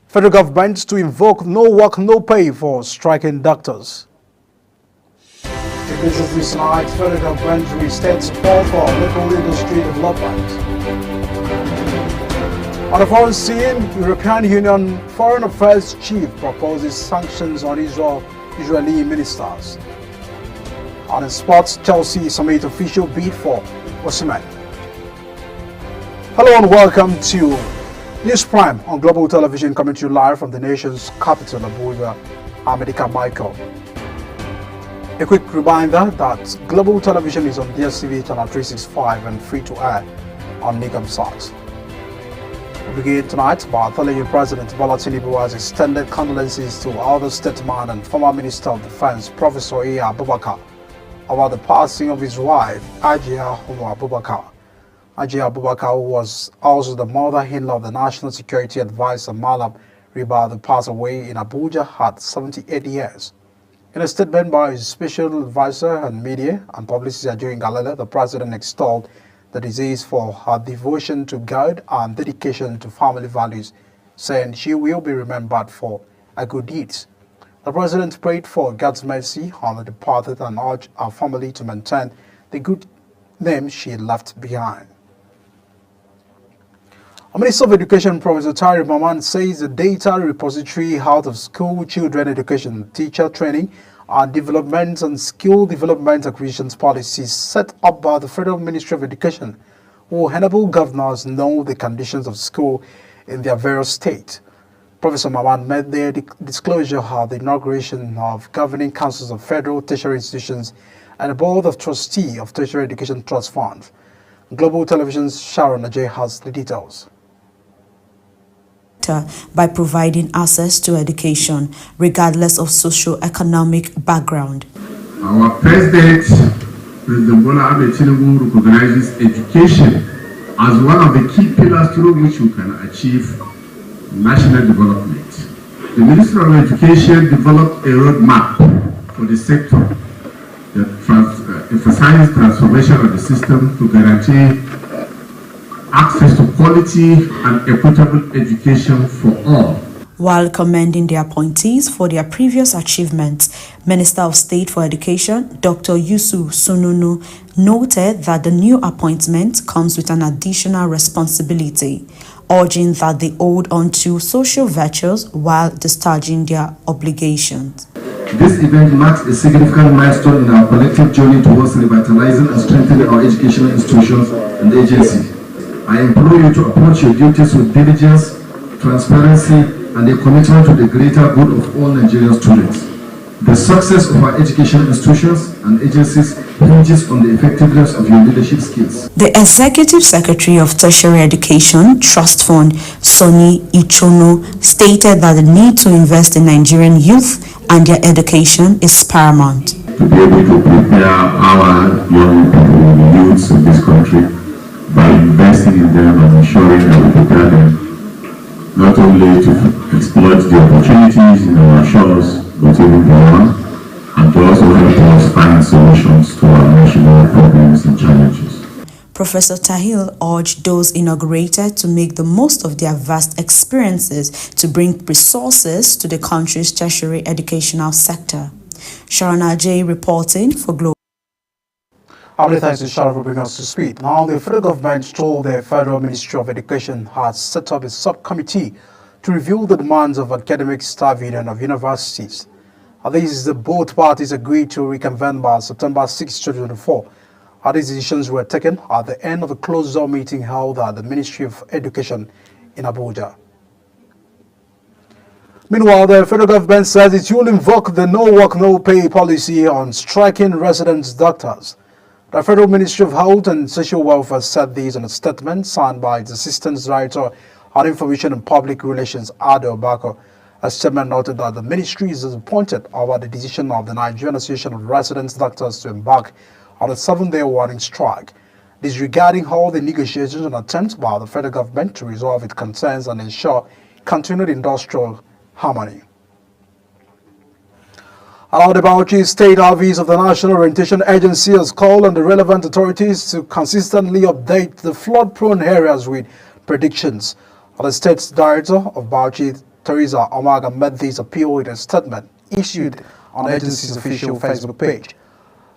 Federal government to invoke no work, no pay for striking doctors. This is this night, federal government restates support for local industry development. On the foreign scene, European Union Foreign Affairs Chief proposes sanctions on Israeli ministers. On in sports, Chelsea submit official bid for Osimhen. Hello and welcome to News Prime on Global Television, coming to you live from the nation's capital, Abuja. I'm Edika Michael. A quick reminder that Global Television is on DSTV channel 365 and free to air on Nigamsat. We begin tonight by telling you President Bola Tinubu has extended condolences to elder statesman and former Minister of Defense, Professor Iya Abubakar, about the passing of his wife, Ajia Abubakar. Ajia Abubakar, who was also the mother-in-law of the National Security Advisor Malam Ribadu, who passed away in Abuja at 78 years. In a statement by his special advisor on media and publicity during Galele, the president extolled the deceased for her devotion to God and dedication to family values, saying she will be remembered for her good deeds. The president prayed for God's mercy on the departed and urged her family to maintain the good name she left behind. The Minister of Education, Professor Tahir Mamman, says the data repository out of school children education, teacher training, and development and skill development acquisitions policies set up by the Federal Ministry of Education will enable governors know the conditions of school in their various states. Professor Mamman made their disclosure at the inauguration of governing councils of federal tertiary institutions and the board of trustee of Tertiary Education Trust Fund. Global Television's Sharon Ajay has the details. By providing access to education, regardless of socio-economic background. Our President Bola Tinubu recognizes education as one of the key pillars through which we can achieve national development. The Ministry of Education developed a roadmap for the sector that emphasizes transformation of the system to guarantee access to quality and equitable education for all. While commending the appointees for their previous achievements, Minister of State for Education, Dr. Yusuf Sununu, noted that the new appointment comes with an additional responsibility, urging that they hold on to social virtues while discharging their obligations. This event marks a significant milestone in our collective journey towards revitalizing and strengthening our educational institutions and agencies. I implore you to approach your duties with diligence, transparency, and a commitment to the greater good of all Nigerian students. The success of our educational institutions and agencies hinges on the effectiveness of your leadership skills. The Executive Secretary of Tertiary Education Trust Fund, Sonny Ichono, stated that the need to invest in Nigerian youth and their education is paramount. To be able to prepare our young people, youths of this country, by investing in them and ensuring that we prepare them not only to exploit the opportunities in our shores, but even beyond, and to also help us find solutions to our national problems and challenges. Professor Tahil urged those inaugurated to make the most of their vast experiences to bring resources to the country's tertiary educational sector. Sharon Ajay reporting for Global. Our thanks to Sharon for bringing us to speed. Now, the federal government told the Federal Ministry of Education has set up a subcommittee to review the demands of academic staff union of universities. This is the both parties agreed to reconvene by September 6, 2024. These decisions were taken at the end of a closed-door meeting held at the Ministry of Education in Abuja. Meanwhile, the federal government says it will invoke the no work, no pay policy on striking resident doctors. The Federal Ministry of Health and Social Welfare said this in a statement signed by its Assistant Director on Information and Public Relations, Ado Bako. A statement noted that the ministry is disappointed over the decision of the Nigerian Association of Resident Doctors to embark on a 7-day warning strike, disregarding all the negotiations and attempts by the federal government to resolve its concerns and ensure continued industrial harmony. The Bauchi State Office of the National Orientation Agency has called on the relevant authorities to consistently update the flood-prone areas with predictions. The State's Director of Bauchi Teresa Omaga made this appeal in a statement issued on the agency's official Facebook page.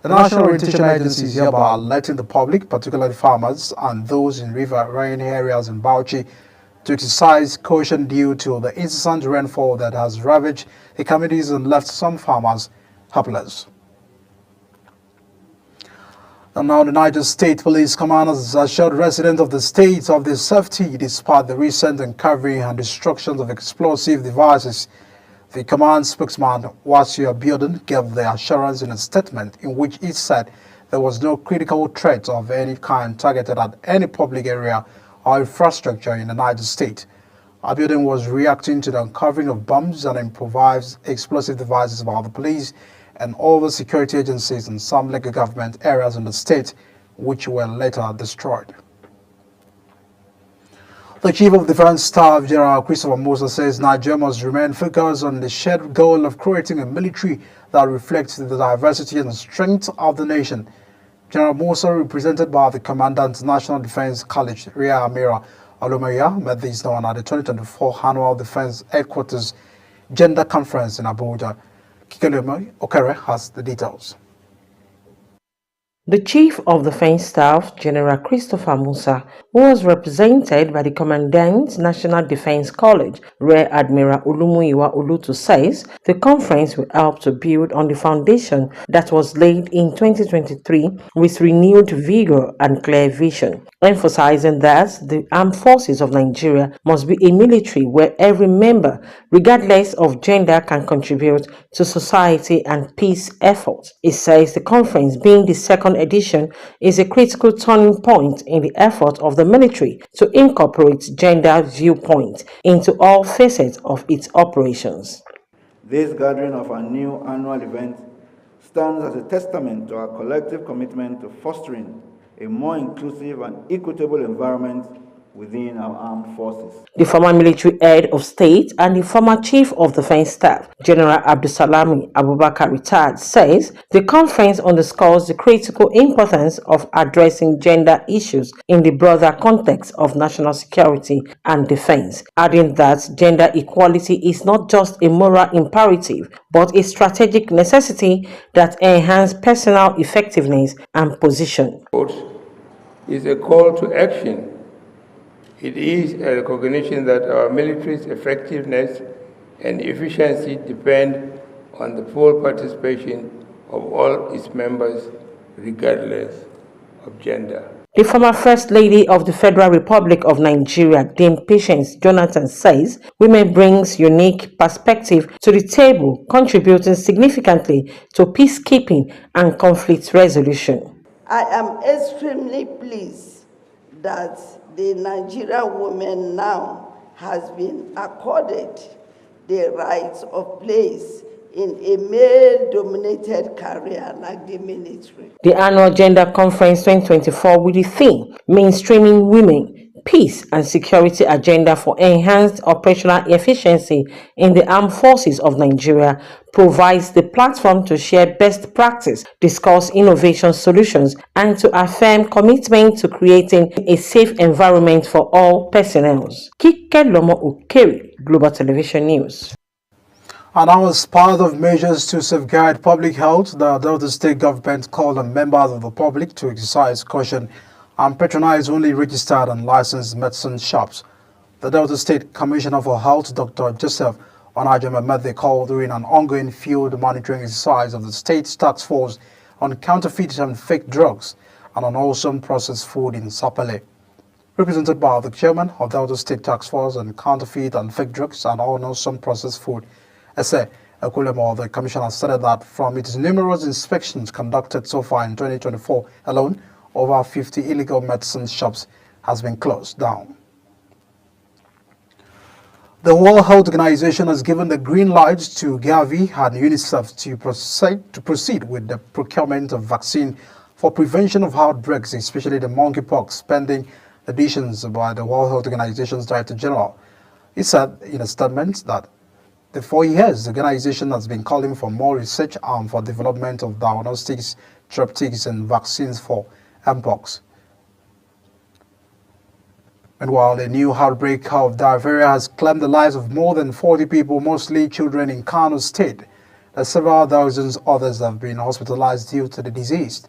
The National Orientation Agency is hereby alerting the public, particularly farmers and those in riverine areas in Bauchi, to exercise caution due to the incessant rainfall that has ravaged the communities and left some farmers helpless. And now the Niger State Police Commanders has assured residents of the state of their safety despite the recent uncovering and destruction of explosive devices. The command spokesman, Wasia Bioden, gave the assurance in a statement in which he said there was no critical threat of any kind targeted at any public area or infrastructure in the Niger State. Abiodun was reacting to the uncovering of bombs and improvised explosive devices by the police and other security agencies in some local government areas in the state, which were later destroyed. The Chief of Defense Staff, General Christopher Musa, says Nigeria must remain focused on the shared goal of creating a military that reflects the diversity and strength of the nation. General Musa, represented by the Commandant National Defense College, Rear Amira Olumaya, made this known at the 2024 Annual Defense Headquarters Gender Conference in Abuja. Kikeleme Okere has the details. The Chief of Defense Staff, General Christopher Musa, who was represented by the Commandant National Defense College, Rear Admiral Olumuyiwa Olutu, says the conference will help to build on the foundation that was laid in 2023 with renewed vigor and clear vision, emphasizing that the armed forces of Nigeria must be a military where every member, regardless of gender, can contribute to society and peace efforts. It says the conference, being the second edition, is a critical turning point in the effort of the military to incorporate gender viewpoints into all facets of its operations. This gathering of our new annual event stands as a testament to our collective commitment to fostering a more inclusive and equitable environment within our armed forces. The former military head of state and the former chief of defense staff, General Abdusalami Abubakar retired, says the conference underscores the critical importance of addressing gender issues in the broader context of national security and defense, adding that gender equality is not just a moral imperative, but a strategic necessity that enhances personal effectiveness and position. It's a call to action. It is a recognition that our military's effectiveness and efficiency depend on the full participation of all its members, regardless of gender. The former First Lady of the Federal Republic of Nigeria, Dame Patience Jonathan, says women brings unique perspective to the table, contributing significantly to peacekeeping and conflict resolution. I am extremely pleased that the Nigerian woman now has been accorded the rights of place in a male-dominated career like the military. The annual Gender Conference 2024 with the theme Mainstreaming Women, Peace and Security Agenda for Enhanced Operational Efficiency in the Armed Forces of Nigeria provides the platform to share best practice, discuss innovation solutions, and to affirm commitment to creating a safe environment for all personnel. Kikeleme Okere, Global Television News. And now, as part of measures to safeguard public health, the Delta State government called on members of the public to exercise caution and patronize only registered and licensed medicine shops. The Delta State Commissioner for Health, Dr. Joseph Onajema, made the call during an ongoing field monitoring exercise of the state's task force on counterfeit and fake drugs and on unwholesome processed food in Sapele. Represented by the chairman of Delta State Task Force on counterfeit and fake drugs and unwholesome processed food, Ese Ekulemo, the commissioner stated that from its numerous inspections conducted so far in 2024 alone, over 50 illegal medicine shops has been closed down. The World Health Organization has given the green light to Gavi and UNICEF to proceed with the procurement of vaccine for prevention of outbreaks, especially the monkeypox, pending additions by the World Health Organization's Director General. He said in a statement that for 4 years, the organization has been calling for more research and for development of diagnostics, therapeutics, and vaccines for Mpox. Meanwhile, a new outbreak of diarrhea has claimed the lives of more than 40 people, mostly children, in Kano State. Several thousands others have been hospitalized due to the disease.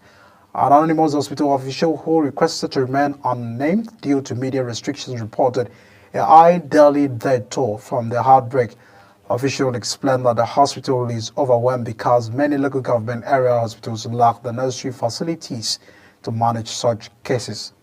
An anonymous hospital official who requested to remain unnamed due to media restrictions reported a high daily death toll from the outbreak. The official explained that the hospital is overwhelmed because many local government area hospitals lack the necessary facilities to manage such cases.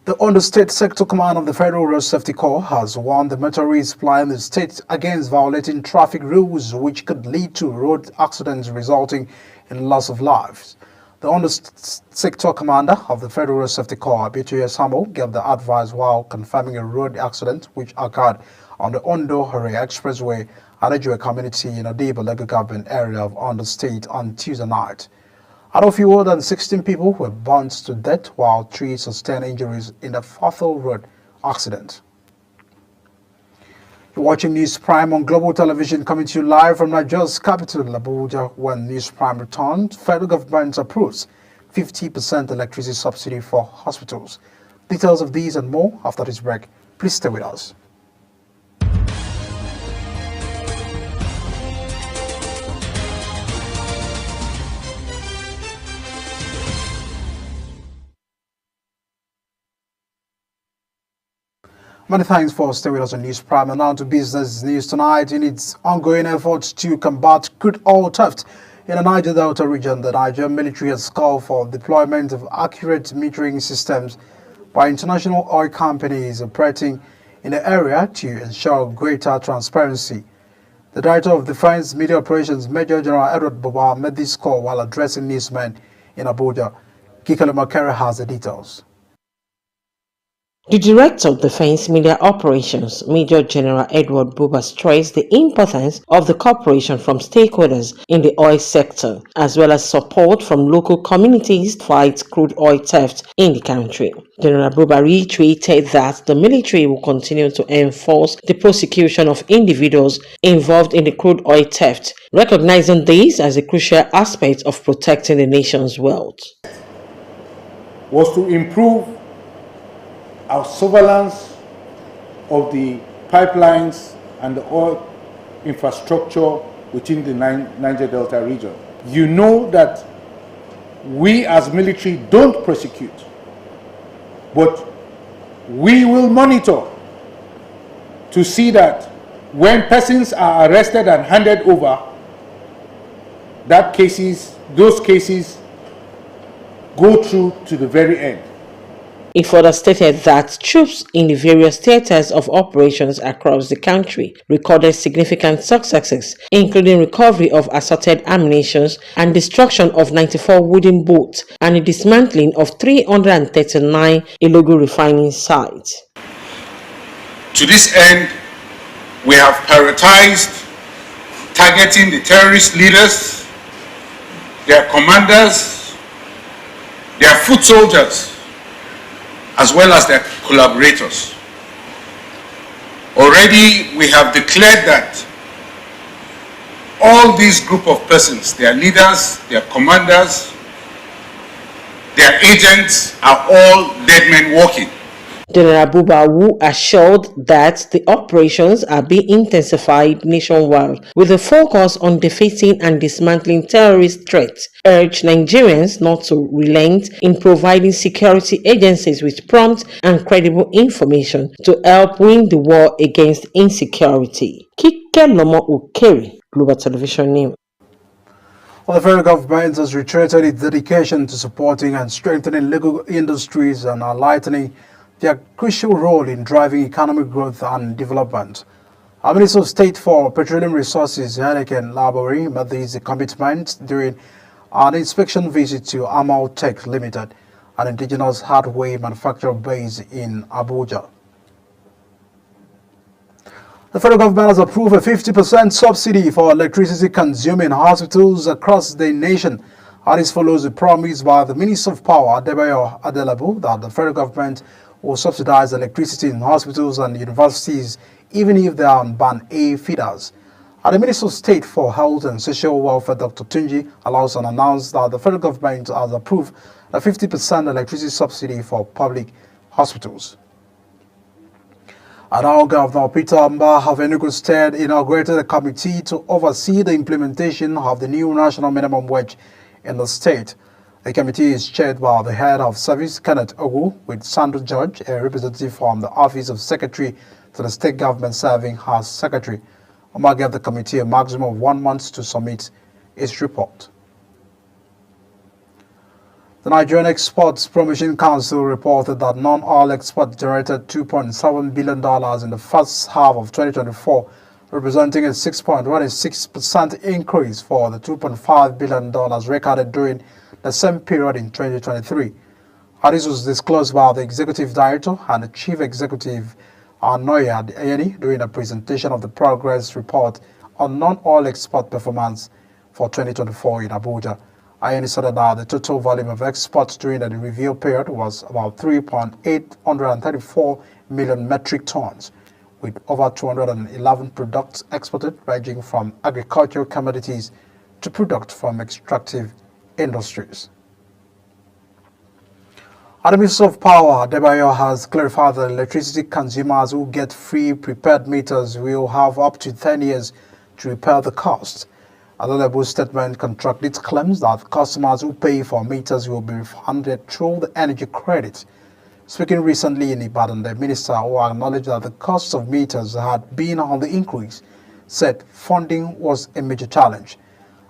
The Ondo State Sector Command of the Federal Road Safety Corps has warned the motorists flying the state against violating traffic rules, which could lead to road accidents resulting in loss of lives. The Ondo Sector Commander of the Federal Road Safety Corps, Abitu Samo, gave the advice while confirming a road accident which occurred on the Ondo-Hore Expressway at Ejue community in Adiba local government area of Ondo State on Tuesday night. Out of fewer than 16 people were burnt to death, while 3 sustained injuries in the fatal road accident. You're watching News Prime on Global Television, coming to you live from Nigeria's capital, Abuja. When News Prime returned, federal government approves 50% electricity subsidy for hospitals. Details of these and more after this break. Please stay with us. Many thanks for staying with us on News Prime. And now to business news tonight. In its ongoing efforts to combat crude oil theft in the Niger Delta region, the Nigerian military has called for deployment of accurate metering systems by international oil companies operating in the area to ensure greater transparency. The Director of Defense Media Operations, Major General Edward Buba, made this call while addressing newsmen in Abuja. Kikale Makere has the details. The Director of Defense Media Operations, Major General Edward Buba, stressed the importance of the cooperation from stakeholders in the oil sector, as well as support from local communities to fight crude oil theft in the country. General Buba reiterated that the military will continue to enforce the prosecution of individuals involved in the crude oil theft, recognizing this as a crucial aspect of protecting the nation's wealth. Was to improve our surveillance of the pipelines and the oil infrastructure within the Niger Delta region. You know that we as military don't prosecute, but we will monitor to see that when persons are arrested and handed over, those cases go through to the very end. He further stated that troops in the various theaters of operations across the country recorded significant successes, including recovery of assorted ammunition and destruction of 94 wooden boats and the dismantling of 339 illegal refining sites. To this end, we have prioritized targeting the terrorist leaders, their commanders, their foot soldiers, as well as their collaborators. Already we have declared that all these group of persons, their leaders, their commanders, their agents are all dead men walking. General Buba, who assured that the operations are being intensified nationwide with a focus on defeating and dismantling terrorist threats, urged Nigerians not to relent in providing security agencies with prompt and credible information to help win the war against insecurity. Kikale Makere, Global Television News. Well, the federal government has reiterated its dedication to supporting and strengthening legal industries and lightening their crucial role in driving economic growth and development. Our Minister of State for Petroleum Resources, Heineken Labori, made this commitment during an inspection visit to Amal Tech Limited, an indigenous hardware manufacturer based in Abuja. The federal government has approved a 50% subsidy for electricity consuming hospitals across the nation. And this follows the promise by the Minister of Power, Adebayo Adelabu, that the federal government will subsidize electricity in hospitals and universities, even if they are on Band A feeders. The Minister of State for Health and Social Welfare, Dr. Tunji Alhassan, announced that the federal government has approved a 50% electricity subsidy for public hospitals. And now Governor Peter Mbah of Enugu State inaugurated a committee to oversee the implementation of the new national minimum wage in the state. The committee is chaired by the head of service, Kenneth Ogu, with Sandra George, a representative from the Office of Secretary to the state government serving as secretary. Mbah gave the committee a maximum of 1 month to submit its report. The Nigerian Exports Promotion Council reported that non-oil exports generated $2.7 billion in the first half of 2024, representing a 6.16% increase for the $2.5 billion recorded during the same period in 2023. This was disclosed by the Executive Director and the Chief Executive Anoya Ayeni during a presentation of the progress report on non-oil export performance for 2024 in Abuja. Ayeni said that the total volume of exports during the review period was about 3.834 million metric tons, with over 211 products exported, ranging from agricultural commodities to products from extractive industries. The Minister of Power, Adebayo, has clarified that electricity consumers who get free prepaid meters will have up to 10 years to repair the cost. Adebayo's statement contradicts claims that customers who pay for meters will be refunded through the energy credit. Speaking recently in Ibadan, the minister, who acknowledged that the cost of meters had been on the increase, said funding was a major challenge.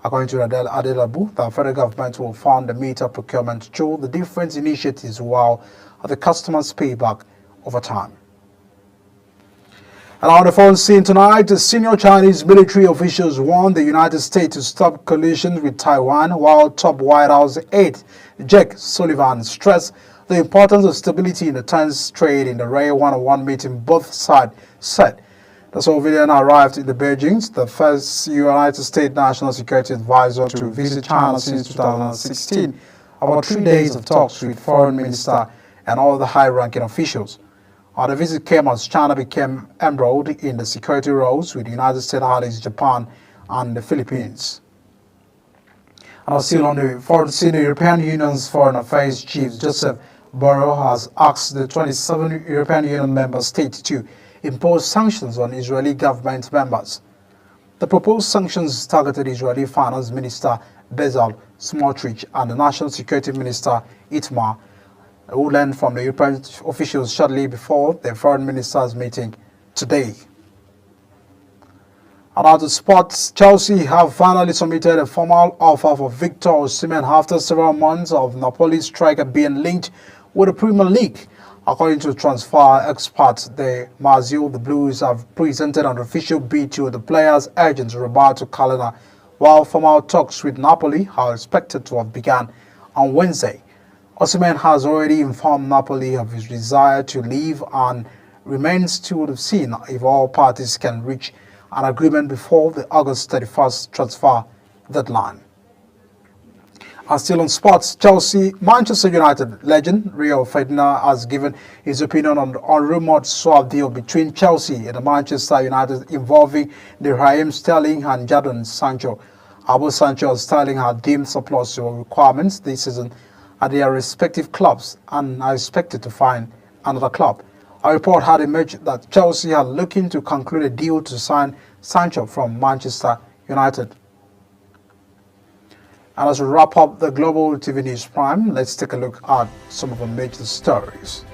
According to Adelabu, the federal government will fund the meter procurement through the different initiatives while the customers pay back over time. And on the foreign scene tonight, the senior Chinese military officials warned the United States to stop collisions with Taiwan, while top White House aide Jake Sullivan stressed the importance of stability in the tense trade in the rare one-on-one meeting both sides said. The civilian arrived in the Beijing, the first United States National Security Advisor to visit China since 2016, about 3 days of talks with Foreign Minister and all the high-ranking officials. The visit came as China became embroiled in the security rows with the United States allies, Japan and the Philippines. And still on the foreign scene, the European Union's Foreign Affairs Chief Joseph Borrell has asked the 27 European Union member states to impose sanctions on Israeli government members. The proposed sanctions targeted Israeli Finance Minister Bezalel Smotrich and the National Security Minister Itamar, who learned from the European officials shortly before the foreign ministers' meeting today. And out of sports, Chelsea have finally submitted a formal offer for Victor Osimhen after several months of Napoli striker being linked with the Premier League. According to transfer experts, the Blues have presented an official bid to the player's agent Roberto Calena, while formal talks with Napoli are expected to have begun on Wednesday. Osimhen has already informed Napoli of his desire to leave and remains to be seen if all parties can reach an agreement before the August 31st transfer deadline. And still on sports, Manchester United legend Rio Ferdinand has given his opinion on the unrumored swap deal between Chelsea and Manchester United involving the Raheem Sterling and Jadon Sancho. Both Sancho and Sterling have deemed surplus requirements this season at their respective clubs and are expected to find another club. A report had emerged that Chelsea are looking to conclude a deal to sign Sancho from Manchester United. And as we wrap up the Global TV News Prime, let's take a look at some of the major stories.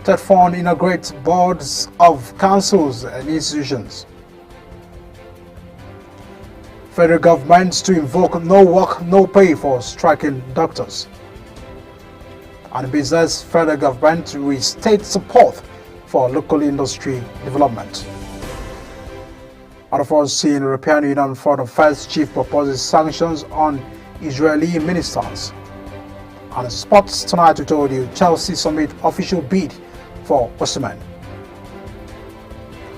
Ted Fund inaugurates boards of councils and institutions. Federal government to invoke no work, no pay for striking doctors. And business, federal government to restate support for local industry development. Out of all seen, European Union Foreign Affairs Chief proposes sanctions on Israeli ministers. And sports tonight, we told you Chelsea submit official bid for Osimhen.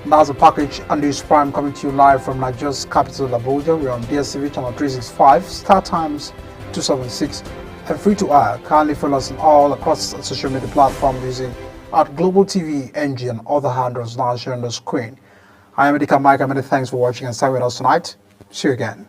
That's the package and News Prime coming to you live from Nigeria's capital, Abuja. We're on DSTV channel 365, Star Times 276, and free to air. Kindly follow us on all across social media platforms using at Global TV, NG, and other handles now shown on the screen. I am Edika Mike. Many thanks for watching and stay with us tonight. See you again.